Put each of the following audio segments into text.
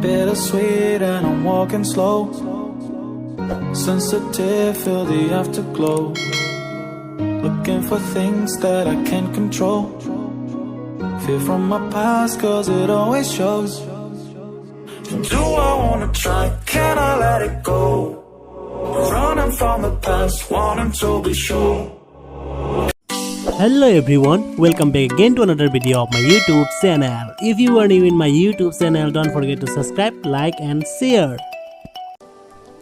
bittersweet and I'm walking slow. Sensitive, feel the afterglow. Looking for things that I can't control. Fear from my past cause it always shows. Do I wanna try? Can I let it go? Running from the past, wanting to be sure. Hello everyone, welcome back again to another video of my YouTube channel. If you are new in my YouTube channel, don't forget to subscribe, like and share.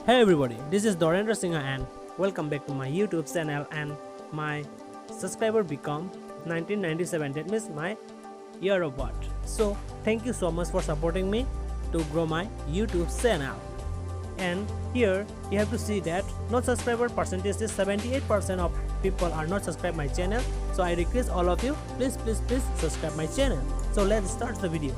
Hey everybody, this is Dorendra Singh and welcome back to my YouTube channel. And my subscriber become 1997, that means my year of birth. So thank you so much for supporting me to grow my YouTube channel. And here you have to see that not subscriber percentage is 78% of people are not subscribe my channel. So I request all of you, please subscribe my channel. So let's start the video.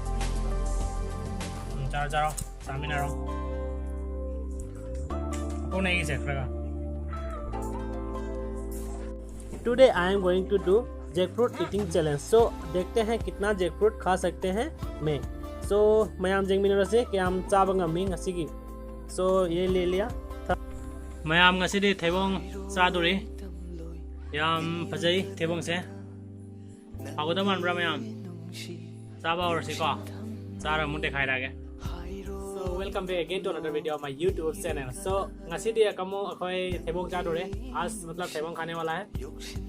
Today I am going to do jackfruit eating challenge. So देखते हैं कितना jackfruit खा सकते हैं मैं. So mayam jengminarase कि हम चाबंगा मी ngasi. So ये ले लिया. mayam ngasi di thebong saduri. Yam fajai thebong se. Ako daman bra mayam. Saba or siko. Sara munte khai rage. So welcome back again to another video of my YouTube channel. So ngasi di kamu akhoi thebong saduri. आज मतलब थेबोंग खाने वाला है.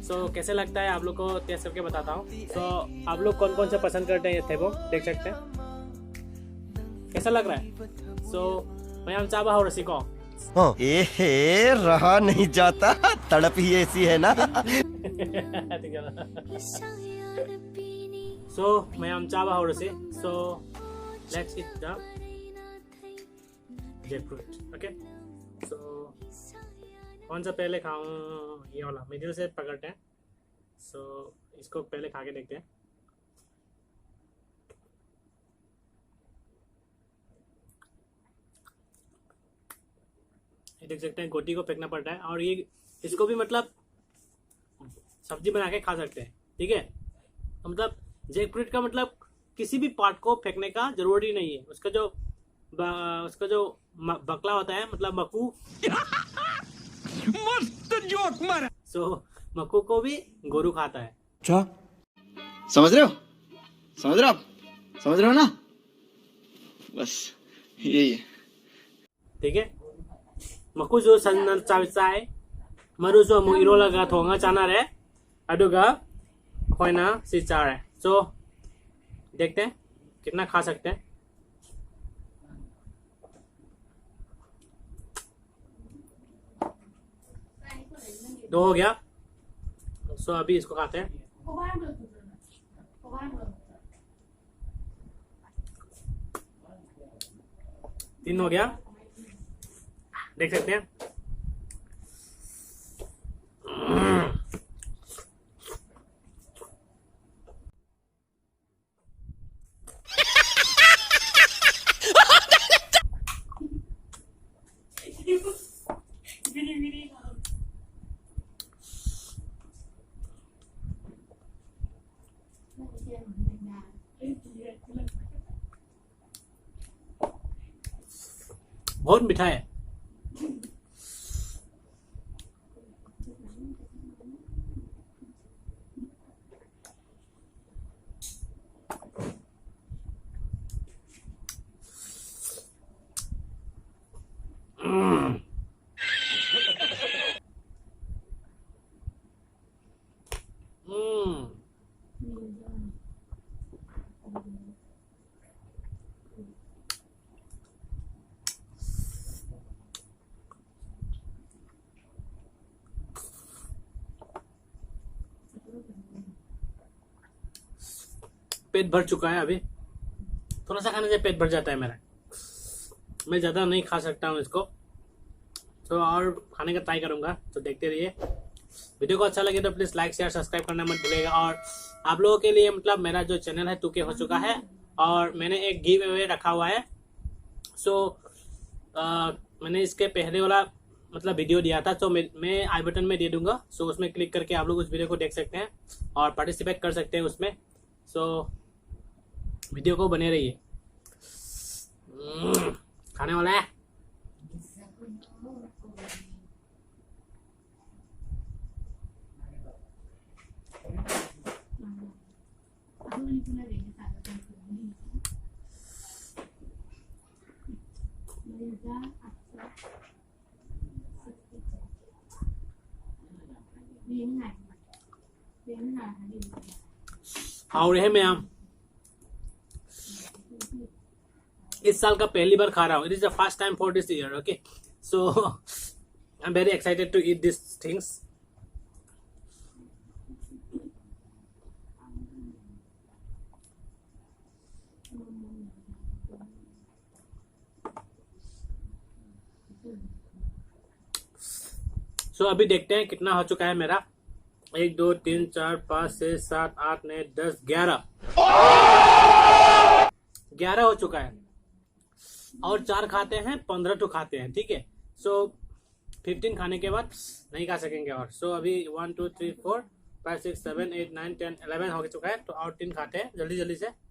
So कैसे लगता है आप लोग को टेस्ट करके बताता हूँ. So आप लोग कौन कौन से पसंद करते हैं ये थेबोंग देख सकते हैं. कैसा लग रहा है. So मैं हम चाबा हो रसी को. रहा नहीं जाता, तड़प ही ऐसी है ना. So मैं हम चाबा हो रसी. So let's eat the jackfruit. Okay. So कौन सा पहले खाऊं, ये वाला मिडिल से पकड़ते हैं. So इसको पहले खा के देखते हैं. ये देख सकते हैं गोटी को फेंकना पड़ता है और ये इसको भी मतलब सब्जी बना के खा सकते हैं. ठीक है. मतलब जैकफ्रूट का मतलब किसी भी पार्ट को फेंकने का जरूरी नहीं है. उसका जो बकला होता है मतलब मक्कू. मस्त जोक मारा. सो मक्कू को भी गोरू खाता है. अच्छा समझ रहे हो ना. बस यही है. ठीक है. मक्कू जो सन चाय मरु जो मु इरो लगा थोंगा चाना रे अदुगा खोइना सी चार है. सो देखते हैं कितना खा सकते हैं. दो हो गया. सो अभी इसको खाते हैं. तीन हो गया. देख सकते हैं. बहुत मीठा है. पेट भर चुका है. अभी थोड़ा सा खाने से पेट भर जाता है मेरा. मैं ज़्यादा नहीं खा सकता हूँ इसको. तो और खाने का ट्राई करूँगा. तो देखते रहिए. वीडियो को अच्छा लगे तो प्लीज़ लाइक शेयर सब्सक्राइब करना मत भूलिएगा. और आप लोगों के लिए मतलब मेरा जो चैनल है 2K हो चुका है और मैंने एक गिव अवे रखा हुआ है. सो मैंने इसके पहले वाला मतलब वीडियो दिया था. तो मैं आई बटन में दे दूंगा. सो उसमें क्लिक करके आप लोग उस वीडियो को देख सकते हैं और पार्टिसिपेट कर सकते हैं उसमें. सो वीडियो को बने रहिए. खाने वाला है। और है मैं इस साल का पहली बार खा रहा हूँ। It is the first time for this year. Okay, so I am very excited to eat this things. So अभी देखते हैं कितना हो चुका है मेरा। 1 2 3 4 5 6 7 8 9 10 11 हो चुका है। और 4 खाते हैं 15 टू खाते हैं, ठीक है। सो 15 खाने के बाद नहीं खा सकेंगे और। सो अभी 1 2 3 4 5 6 7 8 9 10 11 हो चुका है। तो और 3 खाते हैं जल्दी जल्दी से।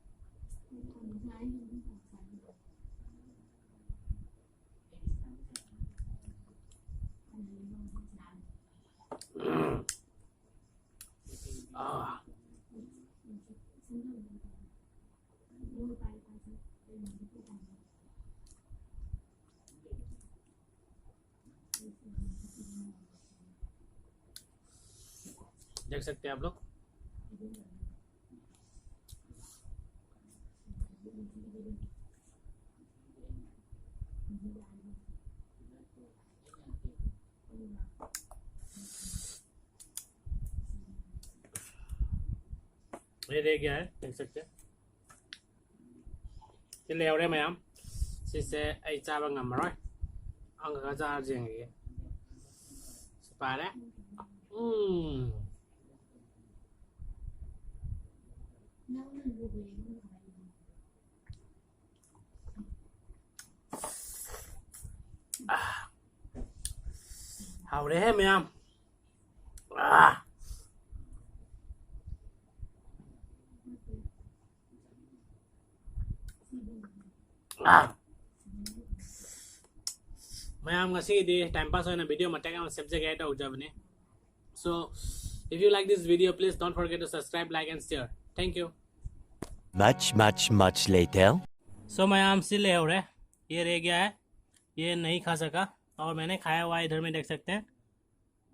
देख सकते हैं आप लोग। ये रह गया है, देख सकते हैं। ที่เลวได้ไหมครับซิเซไอจ้าบางงำมาร้อยอังกะจ้าเจียงอย่างเงี้ยสปาแล้วเอาได้ไหมครับMayam ngasi di time pass hoy na video matega am sab jagah eta ujabne. So if you like this video, please don't forget to subscribe, like and share. Thank you. Much later. So mayam still है और ये रह गया है, ये नहीं खा सका और मैंने खाया हुआ इधर में देख सकते हैं।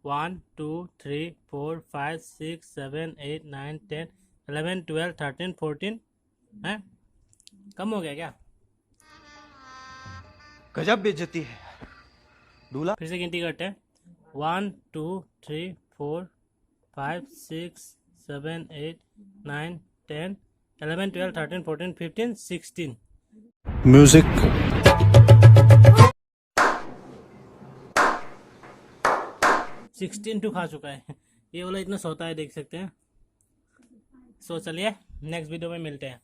1 2 3 4 5 6 7 8 9 10 11 12 13 14 है। कम हो गया क्या? गजब बेइज्जती है दूल्हा। फिर से गिनती करते हैं। 1 2 3 4 5 6 7 8 9 10 11 12 13 14 15 16 Music. 16 टू खा चुका है। ये वाला इतना सोता है, देख सकते हैं। सो चलिए नेक्स्ट वीडियो में मिलते हैं।